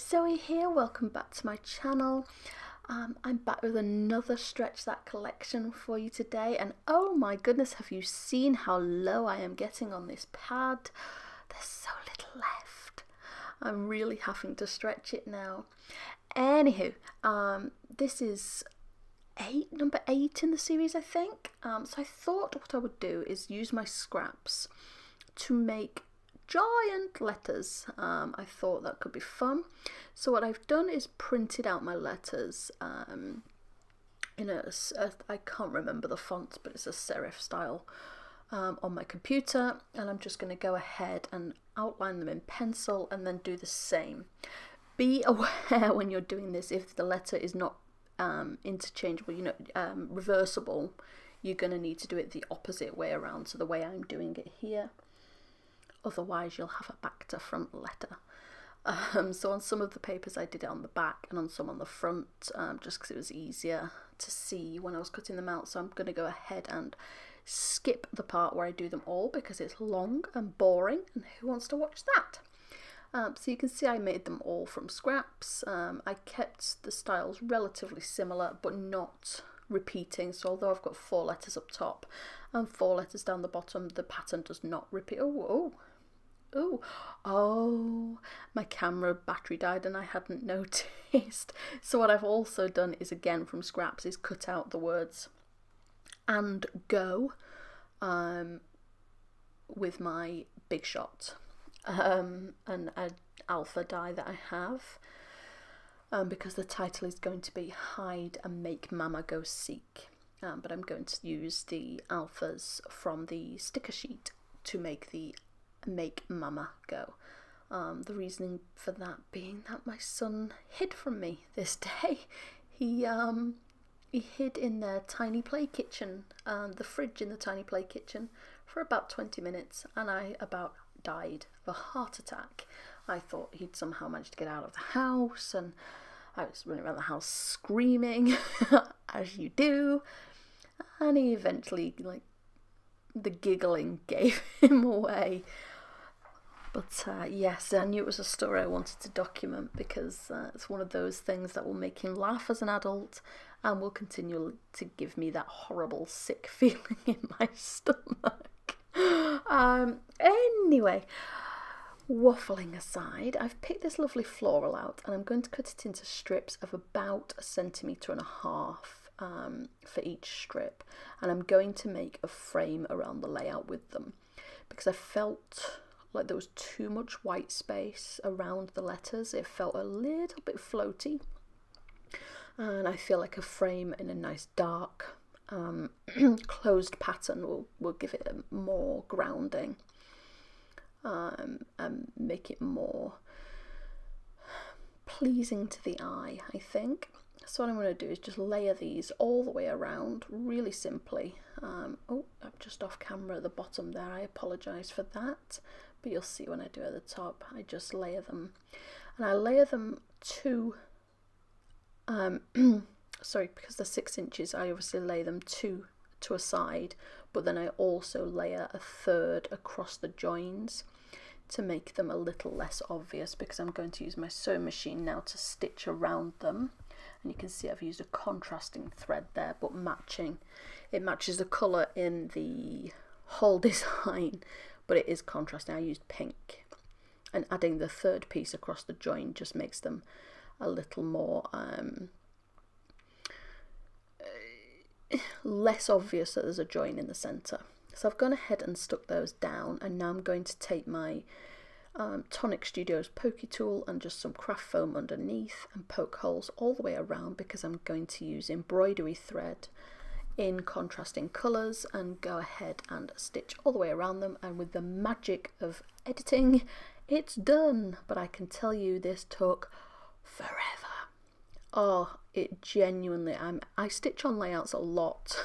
Zoe here, welcome back to my channel. I'm back with another Stretch That collection for you today, and oh my goodness, have you seen how low I am getting on this pad? There's so little left. I'm really having to stretch it now. Anywho, this is number 8 in the series, I think. So I thought what I would do is use my scraps to make giant letters. I thought that could be fun. So what I've done is printed out my letters in I can't remember the font, but it's a serif style on my computer, and I'm just going to go ahead and outline them in pencil and then do the same. Be aware when you're doing this, if the letter is not interchangeable, reversible, you're going to need to do it the opposite way around, so the way I'm doing it here. Otherwise you'll have a back to front letter. So on some of the papers I did it on the back and on some on the front, just because it was easier to see when I was cutting them out. So I'm going to go ahead and skip the part where I do them all because it's long and boring, and who wants to watch that? So you can see I made them all from scraps. I kept the styles relatively similar but not repeating, so although I've got 4 letters up top and 4 letters down the bottom, the pattern does not repeat. Oh, my camera battery died and I hadn't noticed. So what I've also done is, again from scraps, is cut out the words and go with my Big Shot, an alpha die that I have, because the title is going to be Hide and Make Mama Go Seek, but I'm going to use the alphas from the sticker sheet to make the Make Mama Go. The reasoning for that being that my son hid from me this day. He hid in their tiny play kitchen, the fridge in the tiny play kitchen, for about 20 minutes, and I about died of a heart attack. I thought he'd somehow managed to get out of the house, and I was running around the house screaming, as you do, and he eventually, the giggling gave him away. But yes, I knew it was a story I wanted to document because it's one of those things that will make him laugh as an adult and will continue to give me that horrible sick feeling in my stomach. Anyway, waffling aside, I've picked this lovely floral out and I'm going to cut it into strips of about 1.5 centimeters for each strip, and I'm going to make a frame around the layout with them because I felt like there was too much white space around the letters. It felt a little bit floaty, and I feel like a frame in a nice dark closed pattern will give it a more grounding and make it more pleasing to the eye, I think. So what I'm going to do is just layer these all the way around really simply. I'm just off camera at the bottom there, I apologise for that, but you'll see when I do at the top. I just layer them, and I layer them sorry, because they're 6 inches, I obviously lay them two to a side, but then I also layer a third across the joins to make them a little less obvious, because I'm going to use my sewing machine now to stitch around them. And you can see I've used a contrasting thread there, but it matches the colour in the whole design, but it is contrasting. I used pink, and adding the third piece across the join just makes them a little more less obvious that there's a join in the centre. So I've gone ahead and stuck those down, and now I'm going to take my Tonic Studios pokey tool and just some craft foam underneath and poke holes all the way around, because I'm going to use embroidery thread in contrasting colours, and go ahead and stitch all the way around them. And with the magic of editing, it's done. But I can tell you this took forever. Oh, it genuinely, I stitch on layouts a lot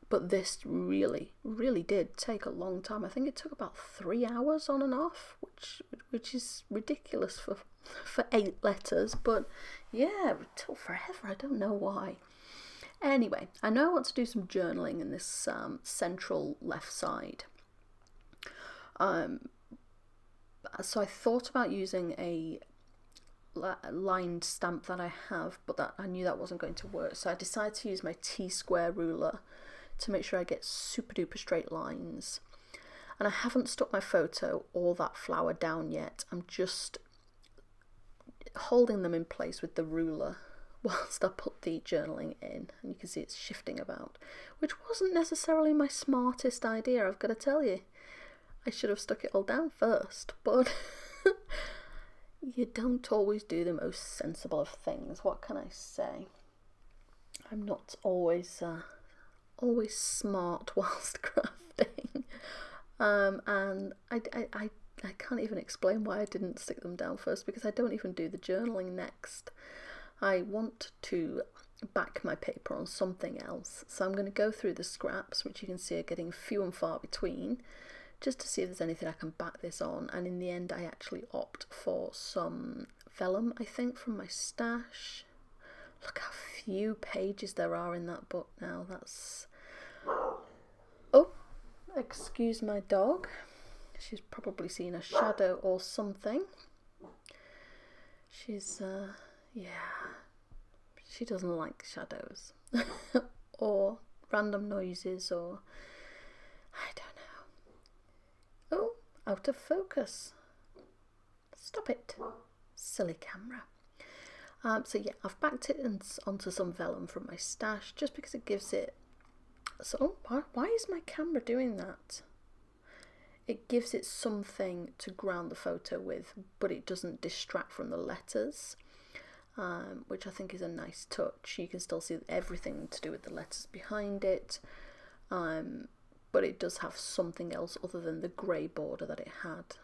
but this really did take a long time. I think it took about 3 hours on and off, which is ridiculous for 8 letters, but yeah, it took forever. I don't know why. Anyway, I know I want to do some journaling in this central left side. So I thought about using a lined stamp that I have, but that I knew that wasn't going to work, so I decided to use my T-square ruler to make sure I get super duper straight lines. And I haven't stuck my photo or that flower down yet. I'm just holding them in place with the ruler whilst I put the journaling in, and you can see it's shifting about, which wasn't necessarily my smartest idea, I've got to tell you. I should have stuck it all down first, but you don't always do the most sensible of things. What can I say? I'm not always smart whilst crafting. And I can't even explain why I didn't stick them down first, because I don't even do the journaling next. I want to back my paper on something else, so I'm going to go through the scraps, which you can see are getting few and far between, just to see if there's anything I can back this on. And in the end I actually opt for some vellum, I think, from my stash. Look how few pages there are in that book now. That's... oh, excuse my dog. She's probably seen a shadow or something. She's, yeah, she doesn't like shadows or random noises, or I don't know. Oh, out of focus. Stop it, silly camera. So yeah, I've backed it onto some vellum from my stash, just because it gives it... so, oh, why is my camera doing that? It gives it something to ground the photo with, but it doesn't distract from the letters, which I think is a nice touch. You can still see everything to do with the letters behind it, but it does have something else other than the grey border that it had.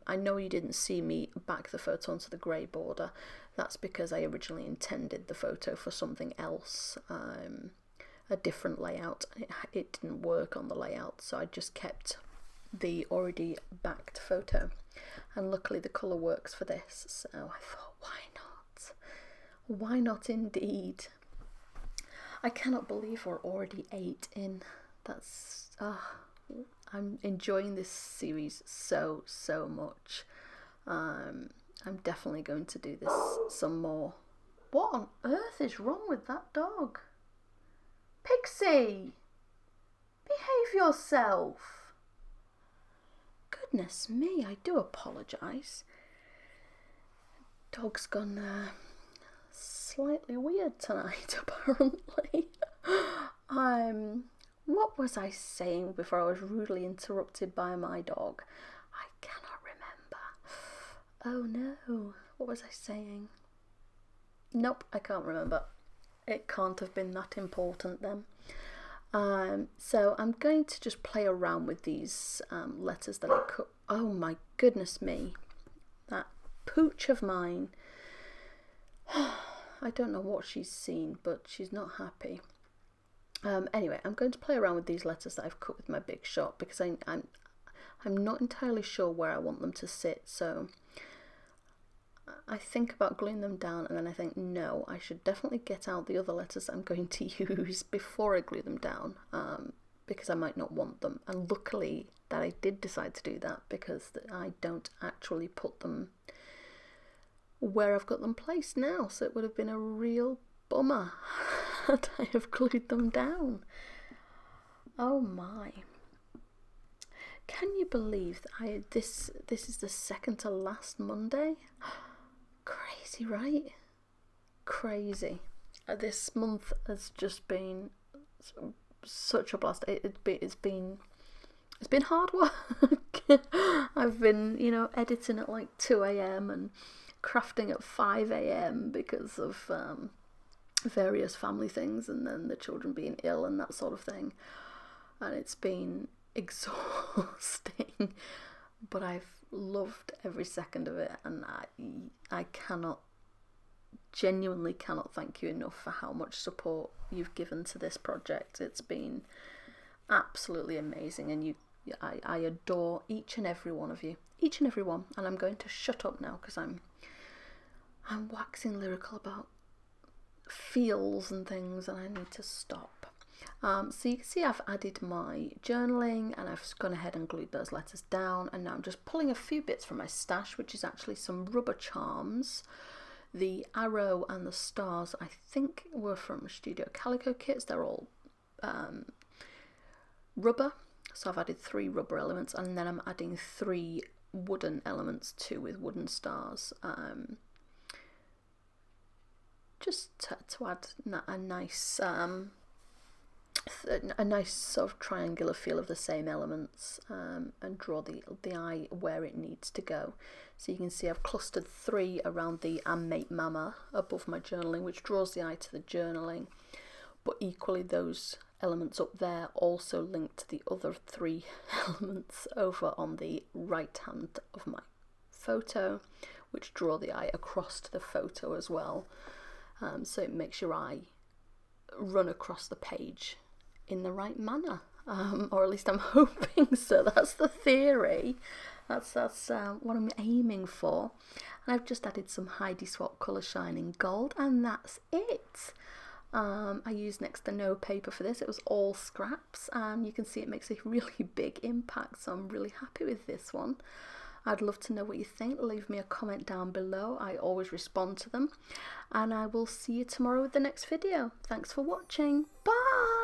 I know you didn't see me back the photo onto the grey border. That's because I originally intended the photo for something else, a different layout. It didn't work on the layout, so I just kept the already backed photo, and luckily the colour works for this, so I thought, why not indeed. I cannot believe we're already 8 in. That's I'm enjoying this series so much. I'm definitely going to do this some more. What on earth is wrong with that dog? Pixie, behave yourself. Goodness me, I do apologise. Dog's gone slightly weird tonight, apparently. What was I saying before I was rudely interrupted by my dog? I cannot remember. Oh no, what was I saying? Nope, I can't remember. It can't have been that important then. So I'm going to just play around with these letters that I cut. Oh my goodness me, that pooch of mine. I don't know what she's seen, but she's not happy. Anyway, I'm going to play around with these letters that I've cut with my Big Shot, because I'm not entirely sure where I want them to sit, so I think about gluing them down, and then I think, no, I should definitely get out the other letters I'm going to use before I glue them down, because I might not want them. And luckily that I did decide to do that, because I don't actually put them where I've got them placed now, so it would have been a real bummer had I have glued them down. Oh my. Can you believe that this is the second to last Monday? Crazy, right? Crazy. This month has just been such a blast. It's been hard work. I've been, editing at like 2 a.m. and crafting at 5 a.m. because of various family things, and then the children being ill and that sort of thing. And it's been exhausting, but I've loved every second of it, and I genuinely cannot thank you enough for how much support you've given to this project. It's been absolutely amazing, and I adore each and every one of you, each and every one. And I'm going to shut up now, because I'm waxing lyrical about feels and things, and I need to stop. So you can see I've added my journaling and I've gone ahead and glued those letters down, and now I'm just pulling a few bits from my stash, which is actually some rubber charms. The arrow and the stars I think were from Studio Calico kits. They're all rubber, so I've added 3 rubber elements, and then I'm adding 3 wooden elements too with wooden stars, just to add a nice sort of triangular feel of the same elements, and draw the eye where it needs to go. So you can see I've clustered 3 around the Mate Mama above my journaling, which draws the eye to the journaling, but equally those elements up there also link to the other 3 elements over on the right hand of my photo, which draw the eye across to the photo as well. So it makes your eye run across the page in the right manner, or at least I'm hoping so. That's the theory. That's what I'm aiming for. And I've just added some Heidi Swap Colour Shining Gold, and that's it. I used next to no paper for this. It was all scraps, and you can see it makes a really big impact, so I'm really happy with this one. I'd love to know what you think. Leave me a comment down below. I always respond to them, and I will see you tomorrow with the next video. Thanks for watching. Bye!